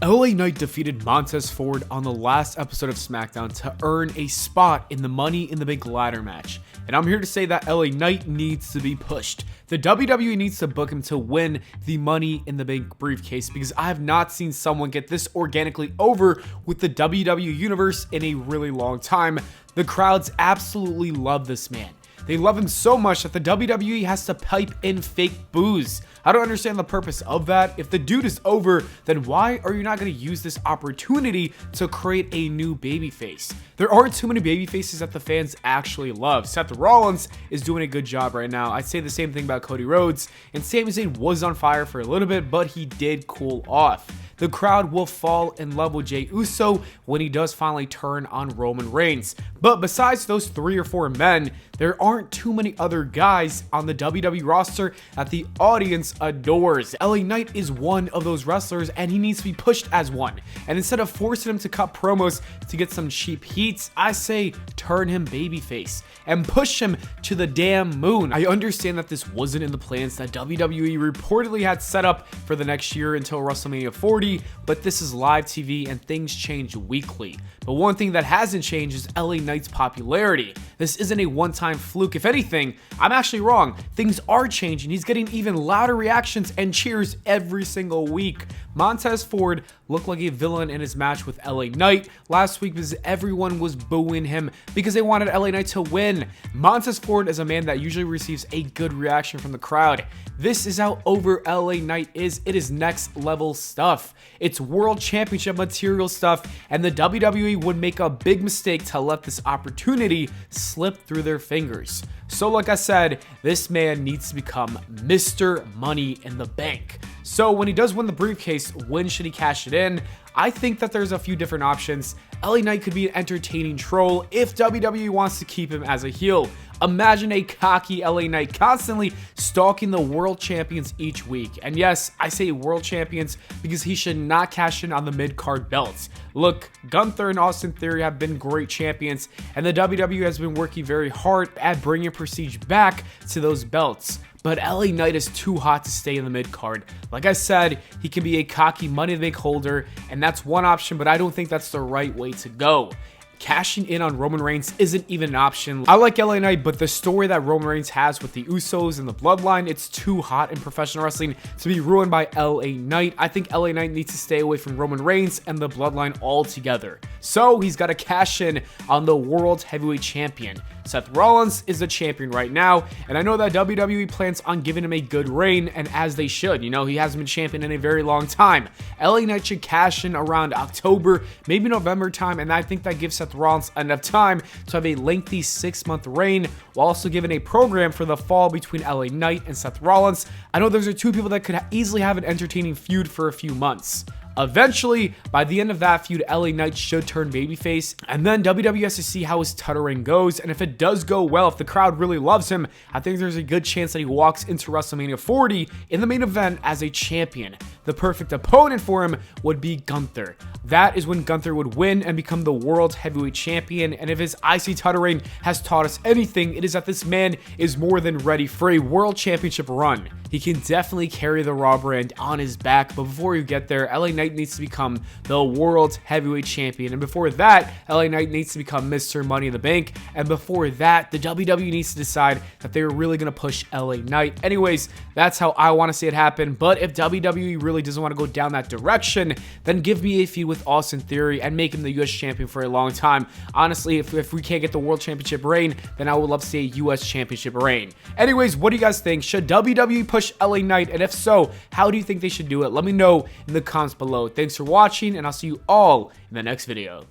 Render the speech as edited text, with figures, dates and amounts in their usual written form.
LA Knight defeated Montez Ford on the last episode of SmackDown to earn a spot in the Money in the Bank ladder match. And I'm here to say that LA Knight needs to be pushed. The WWE needs to book him to win the Money in the Bank briefcase because I have not seen someone get this organically over with the WWE Universe in a really long time. The crowds absolutely love this man. They love him so much that the WWE has to pipe in fake boos. I don't understand the purpose of that. If the dude is over, then why are you not going to use this opportunity to create a new babyface? There aren't too many babyfaces that the fans actually love. Seth Rollins is doing a good job right now. I'd say the same thing about Cody Rhodes. And Sami Zayn was on fire for a little bit, but he did cool off. The crowd will fall in love with Jey Uso when he does finally turn on Roman Reigns. But besides those 3 or 4 men, there aren't too many other guys on the WWE roster that the audience adores. LA Knight is one of those wrestlers and he needs to be pushed as one. And instead of forcing him to cut promos to get some cheap heats, I say turn him babyface and push him to the damn moon. I understand that this wasn't in the plans that WWE reportedly had set up for the next year until WrestleMania 40, but this is live TV and things change weekly. But one thing that hasn't changed is LA Knight's popularity. This isn't a one-time fluke. If anything, I'm actually wrong. Things are changing. He's getting even louder reactions and cheers every single week. Montez Ford looked like a villain in his match with LA Knight last week because everyone was booing him because they wanted LA Knight to win. Montez Ford is a man that usually receives a good reaction from the crowd. This is how over LA Knight is. It is next level stuff. It's world championship material stuff, and the WWE would make a big mistake to let this opportunity slip through their fingers. So like I said, this man needs to become Mr. Money in the Bank. So when he does win the briefcase, when should he cash it in? I think that there's a few different options. LA Knight could be an entertaining troll if WWE wants to keep him as a heel. Imagine a cocky LA Knight constantly stalking the world champions each week. And yes, I say world champions because he should not cash in on the mid-card belts. Look, Gunther and Austin Theory have been great champions, and the WWE has been working very hard at bringing Prestige back to those belts. But LA Knight is too hot to stay in the mid-card. Like I said, he can be a cocky Money in the Bank holder, and that's one option, but I don't think that's the right way to go. Cashing in on Roman Reigns isn't even an option. I like LA Knight, but the story that Roman Reigns has with the Usos and the Bloodline, it's too hot in professional wrestling to be ruined by LA Knight. I think LA Knight needs to stay away from Roman Reigns and the Bloodline altogether. So he's got to cash in on the World Heavyweight Champion. Seth Rollins is the champion right now, and I know that WWE plans on giving him a good reign, and as they should. You know, he hasn't been champion in a very long time. LA Knight should cash in around October, maybe November time, and I think that gives Seth Rollins enough time to have a lengthy 6-month reign, while also giving a program for the fall between LA Knight and Seth Rollins. I know those are two people that could easily have an entertaining feud for a few months. Eventually, by the end of that feud, LA Knight should turn babyface, and then WWE has to see how his title reign goes, and if it does go well, if the crowd really loves him, I think there's a good chance that he walks into WrestleMania 40 in the main event as a champion. The perfect opponent for him would be Gunther. That is when Gunther would win and become the World Heavyweight Champion, and if his IC title reign has taught us anything, it is that this man is more than ready for a World Championship run. He can definitely carry the Raw brand on his back, but before you get there, LA Knight needs to become the World Heavyweight Champion, and before that, LA Knight needs to become Mr. Money in the Bank, and before that, the WWE needs to decide that they're really going to push LA Knight. Anyways, that's how I want to see it happen, but if WWE really doesn't want to go down that direction, then give me a feud with Austin Theory and make him the US champion for a long time. Honestly, if we can't get the World Championship reign, then I would love to see a US Championship reign. Anyways, what do you guys think? Should WWE push LA Knight? And if so, how do you think they should do it? Let me know in the comments below. Thanks for watching, and I'll see you all in the next video.